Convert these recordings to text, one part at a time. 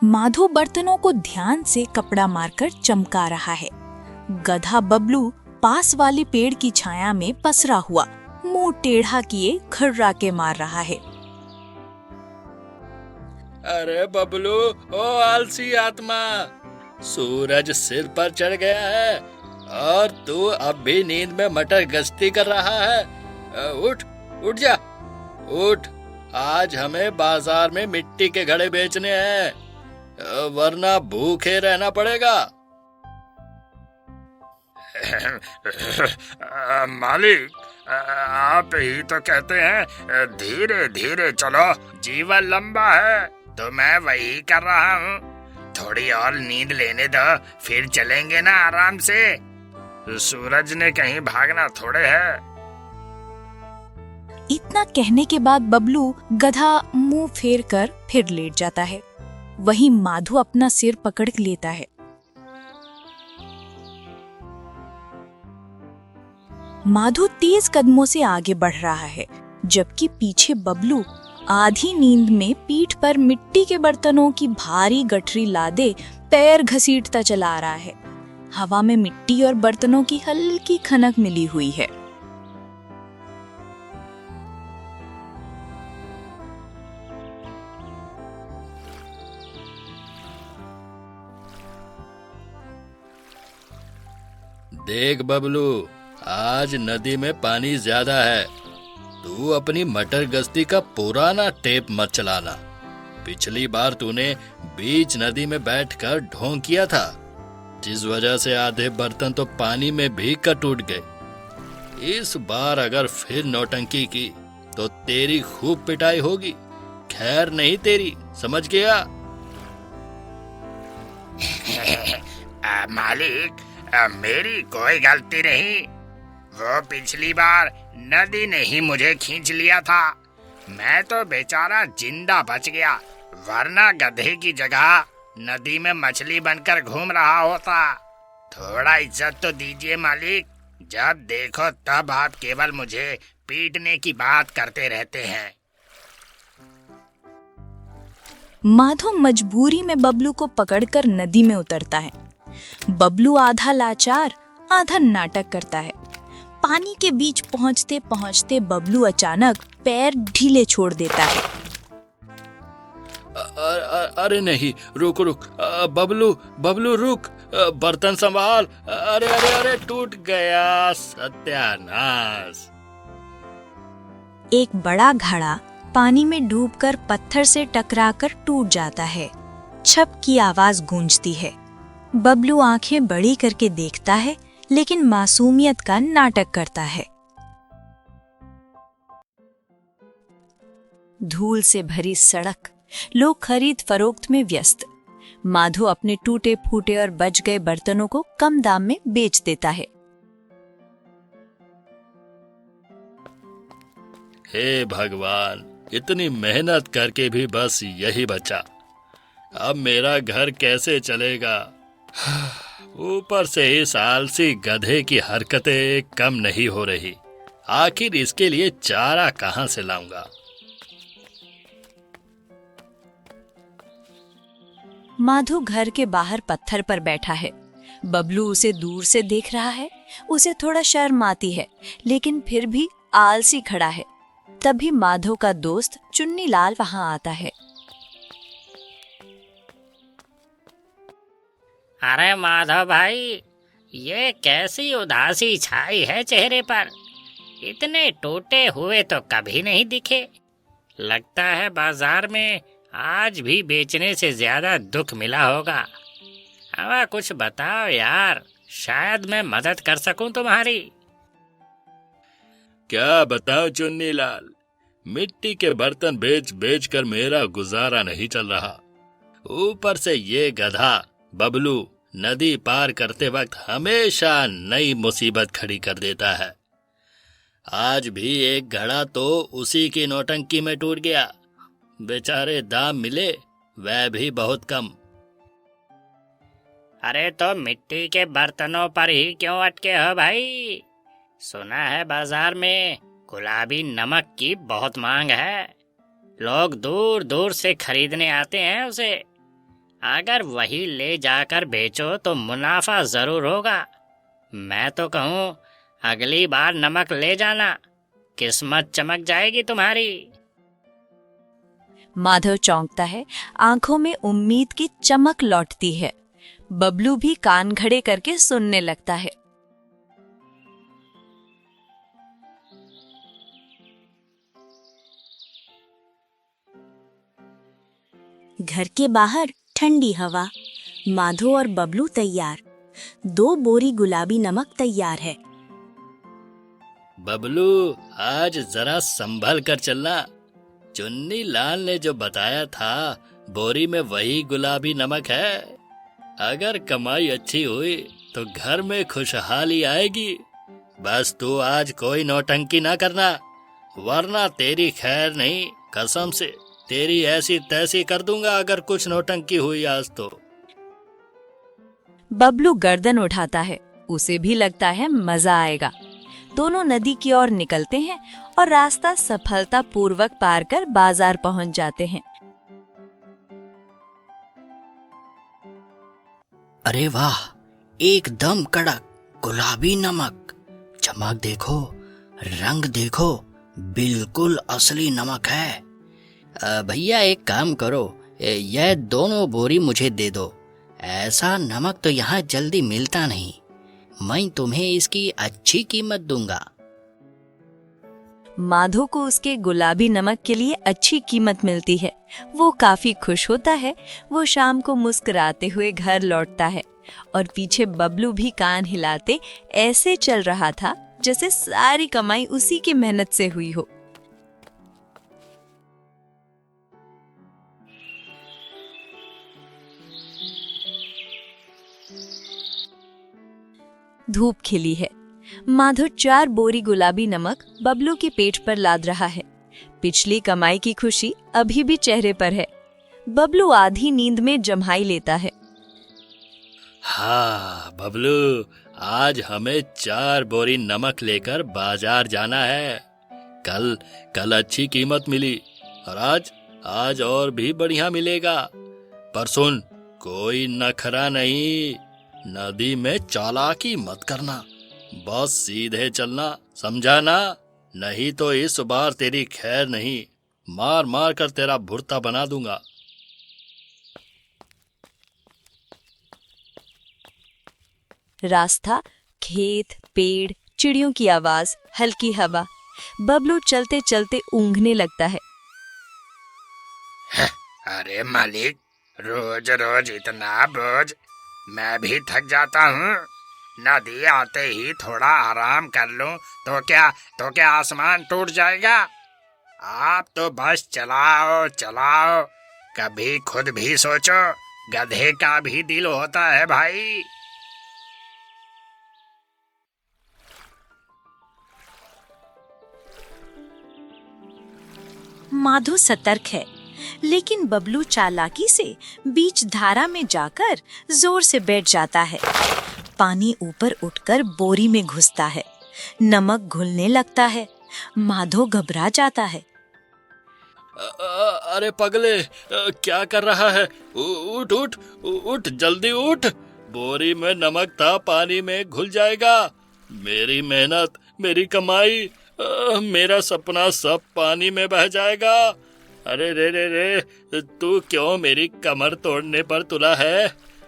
माधो बर्तनों को ध्यान से कपड़ा मारकर चमका रहा है। गधा बबलू पास वाली पेड़ की छाया में पसरा हुआ मुंह टेढ़ा किए खर्रा के मार रहा है। अरे बबलू, ओ आलसी आत्मा, सूरज सिर पर चढ़ गया है और तू अब भी नींद में मटर गश्ती कर रहा है। उठ उठ जा, उठ। आज हमें बाजार में मिट्टी के घड़े बेचने हैं, वरना भूखे रहना पड़ेगा। मालिक, आप ही तो कहते हैं धीरे धीरे चलो, जीवन लंबा है, तो मैं वही कर रहा हूँ। थोड़ी और नींद लेने दो, फिर चलेंगे ना आराम से। सूरज ने कहीं भागना थोड़े है। इतना कहने के बाद बबलू गधा मुंह फेर कर फिर लेट जाता है। वहीं माधो अपना सिर पकड़ लेता है। माधो तेज कदमों से आगे बढ़ रहा है, जबकि पीछे बबलू आधी नींद में पीठ पर मिट्टी के बर्तनों की भारी गठरी लादे पैर घसीटता चला आ रहा है। हवा में मिट्टी और बर्तनों की हल्की खनक मिली हुई है। देख बबलू, आज नदी में पानी ज्यादा है। तू अपनी मटर गश्ती का पुराना टेप मत चलाना। पिछली बार तूने बीच नदी में बैठकर ढोंग किया था, जिस वजह से आधे बर्तन तो पानी में भीग कर टूट गए। इस बार अगर फिर नौटंकी की तो तेरी खूब पिटाई होगी। खैर नहीं तेरी, समझ गया? मालिक, मेरी कोई गलती नहीं। वो पिछली बार नदी ने ही मुझे खींच लिया था। मैं तो बेचारा जिंदा बच गया, वरना गधे की जगह नदी में मछली बनकर घूम रहा होता। थोड़ा इज्जत तो दीजिए मालिक। जब देखो तब आप केवल मुझे पीटने की बात करते रहते हैं। माधो मजबूरी में बबलू को पकड़कर नदी में उतरता है। बबलू आधा लाचार आधा नाटक करता है। पानी के बीच पहुंचते पहुंचते बबलू अचानक पैर ढीले छोड़ देता है। अरे नहीं, रुक रुक, बबलू बबलू रुक, बर्तन संभाल। अरे अरे अरे, टूट गया, सत्यानाश। एक बड़ा घड़ा पानी में डूबकर पत्थर से टकराकर टूट जाता है। छप की आवाज गूंजती है। बबलू आंखें बड़ी करके देखता है, लेकिन मासूमियत का नाटक करता है। धूल से भरी सड़क, लोग खरीद फरोख्त में व्यस्त। माधो अपने टूटे फूटे और बच गए बर्तनों को कम दाम में बेच देता है। हे भगवान, इतनी मेहनत करके भी बस यही बचा। अब मेरा घर कैसे चलेगा? ऊपर से इस आलसी गधे की हरकतें कम नहीं हो रही। आखिर इसके लिए चारा कहां से लाऊंगा? माधो घर के बाहर पत्थर पर बैठा है। बबलू उसे दूर से देख रहा है। उसे थोड़ा शर्म आती है, लेकिन फिर भी आलसी खड़ा है। तभी माधो का दोस्त चुन्नी लाल वहां आता है। अरे माधव भाई, ये कैसी उदासी छाई है चेहरे पर। इतने टूटे हुए तो कभी नहीं दिखे। लगता है बाजार में आज भी बेचने से ज्यादा दुख मिला होगा। अब कुछ बताओ यार, शायद मैं मदद कर सकूं तुम्हारी। क्या बताऊं चुन्नी लाल, मिट्टी के बर्तन बेच बेच कर मेरा गुजारा नहीं चल रहा। ऊपर से ये गधा बबलू नदी पार करते वक्त हमेशा नई मुसीबत खड़ी कर देता है। आज भी एक घड़ा तो उसी की नौटंकी में टूट गया। बेचारे दाम मिले, वह भी बहुत कम। अरे तो मिट्टी के बर्तनों पर ही क्यों अटके हो भाई? सुना है बाजार में गुलाबी नमक की बहुत मांग है। लोग दूर दूर से खरीदने आते हैं उसे। अगर वही ले जाकर बेचो तो मुनाफा जरूर होगा। मैं तो कहूँ अगली बार नमक ले जाना, किस्मत चमक जाएगी तुम्हारी। माधव चौंकता है, आंखों में उम्मीद की चमक लौटती है। बबलू भी कान खड़े करके सुनने लगता है। घर के बाहर ठंडी हवा, माधव और बबलू तैयार। 2 बोरी गुलाबी नमक तैयार है। बबलू, आज जरा संभल कर चलना। चुन्नी लाल ने जो बताया था, बोरी में वही गुलाबी नमक है। अगर कमाई अच्छी हुई तो घर में खुशहाली आएगी। बस तू आज कोई नौटंकी ना करना, वरना तेरी खैर नहीं। कसम से तेरी ऐसी तैसी कर दूंगा अगर कुछ नौटंकी हुई आज तो। बबलू गर्दन उठाता है, उसे भी लगता है मजा आएगा। दोनों नदी की ओर निकलते हैं और रास्ता सफलतापूर्वक पार कर बाजार पहुंच जाते हैं। अरे वाह, एकदम कड़क गुलाबी नमक। चमक देखो, रंग देखो, बिल्कुल असली नमक है। भैया एक काम करो, यह दोनों बोरी मुझे दे दो। ऐसा नमक तो यहाँ जल्दी मिलता नहीं। मैं तुम्हें इसकी अच्छी कीमत दूंगा। माधव को उसके गुलाबी नमक के लिए अच्छी कीमत मिलती है। वो काफी खुश होता है। वो शाम को मुस्कुराते हुए घर लौटता है और पीछे बबलू भी कान हिलाते ऐसे चल रहा था जैसे सारी कमाई उसी की मेहनत से हुई हो। धूप खिली है। माधव 4 बोरी गुलाबी नमक बबलू के पेट पर लाद रहा है। पिछली कमाई की खुशी अभी भी चेहरे पर है। बबलू आधी नींद में जम्हाई लेता है। हाँ बबलू, आज हमें 4 बोरी नमक लेकर बाजार जाना है। कल अच्छी कीमत मिली और आज और भी बढ़िया मिलेगा। पर सुन, कोई नखरा नहीं, नदी में चालाकी मत करना, बस सीधे चलना, समझा ना? नहीं तो इस बार तेरी खैर नहीं, मार मार कर तेरा भुर्ता बना दूंगा। रास्ता, खेत, पेड़, चिड़ियों की आवाज, हल्की हवा। बबलू चलते चलते ऊँघने लगता है। अरे मालिक, रोज रोज इतना बोझ, मैं भी थक जाता हूँ। नदी आते ही थोड़ा आराम कर लूं तो क्या आसमान टूट जाएगा? आप तो बस चलाओ चलाओ, कभी खुद भी सोचो, गधे का भी दिल होता है भाई। माधव सतर्क है, लेकिन बबलू चालाकी से बीच धारा में जाकर जोर से बैठ जाता है। पानी ऊपर उठकर बोरी में घुसता है। नमक घुलने लगता है। माधव घबरा जाता है। अरे पगले, क्या कर रहा है? उठ उठ उठ, जल्दी उठ। बोरी में नमक था, पानी में घुल जाएगा। मेरी मेहनत, मेरी कमाई, मेरा सपना सब पानी में बह जाएगा। अरे रे रे रे, तू क्यों मेरी कमर तोड़ने पर तुला है?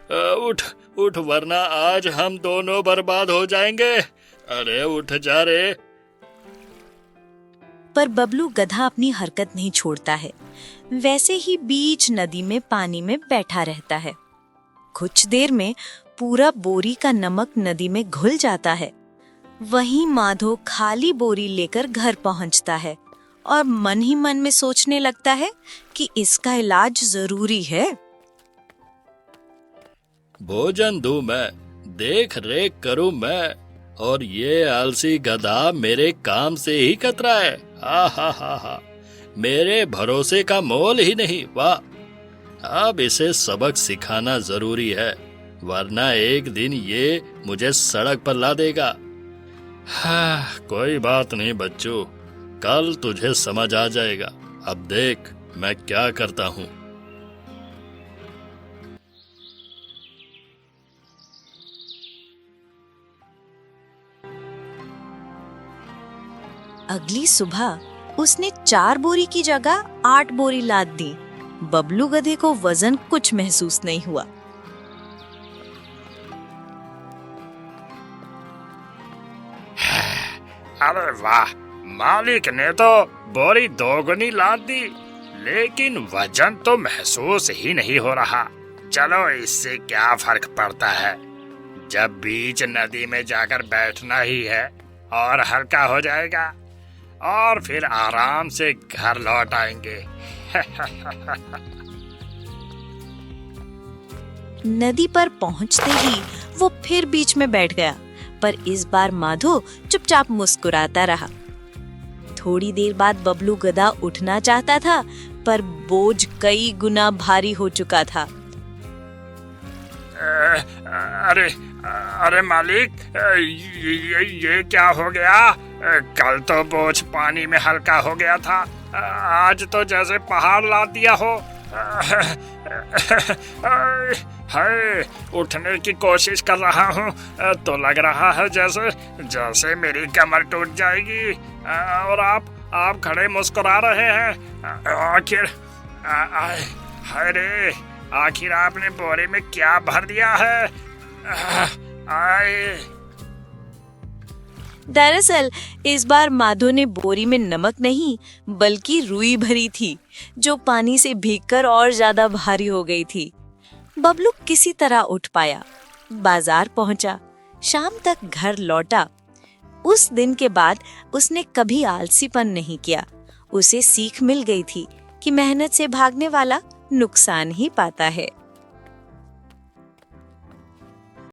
उठ उठ, वरना आज हम दोनों बर्बाद हो जाएंगे। अरे उठ जा रे। पर बबलू गधा अपनी हरकत नहीं छोड़ता है। वैसे ही बीच नदी में पानी में बैठा रहता है। कुछ देर में पूरा बोरी का नमक नदी में घुल जाता है। वहीं माधव खाली बोरी लेकर घर पहुंचता है और मन ही मन में सोचने लगता है कि इसका इलाज जरूरी है। भोजन दूं मैं, देख रेख करूं मैं, और ये आलसी गधा मेरे काम से ही कतरा है। हा, मेरे भरोसे का मोल ही नहीं। वाह, अब इसे सबक सिखाना जरूरी है, वरना एक दिन ये मुझे सड़क पर ला देगा। हाँ, कोई बात नहीं बच्चों, कल तुझे समझ आ जाएगा। अब देख मैं क्या करता हूँ। अगली सुबह उसने 4 बोरी की जगह 8 बोरी लाद दी। बबलू गधे को वजन कुछ महसूस नहीं हुआ। अरे वाह, मालिक ने तो बोरी 2 गुनी लाद दी, लेकिन वजन तो महसूस ही नहीं हो रहा। चलो, इससे क्या फर्क पड़ता है, जब बीच नदी में जाकर बैठना ही है और हल्का हो जाएगा और फिर आराम से घर लौट आएंगे। नदी पर पहुंचते ही वो फिर बीच में बैठ गया, पर इस बार माधो चुपचाप मुस्कुराता रहा। थोड़ी देर बाद बबलू गधा उठना चाहता था, पर बोझ कई गुना भारी हो चुका था। अरे मालिक, ये क्या हो गया? कल तो बोझ पानी में हल्का हो गया था, आज तो जैसे पहाड़ लाद दिया हो। हाय, उठने की कोशिश कर रहा हूँ तो लग रहा है जैसे मेरी कमर टूट जाएगी, और आप खड़े मुस्कुरा रहे हैं। आखिर हाय रे, आखिर आपने बोरे में क्या भर दिया है? दरअसल इस बार माधो ने बोरी में नमक नहीं बल्कि रुई भरी थी, जो पानी से भीगकर और ज्यादा भारी हो गई थी। बबलू किसी तरह उठ पाया, बाजार पहुंचा, शाम तक घर लौटा। उस दिन के बाद उसने कभी आलसीपन नहीं किया। उसे सीख मिल गई थी कि मेहनत से भागने वाला नुकसान ही पाता है।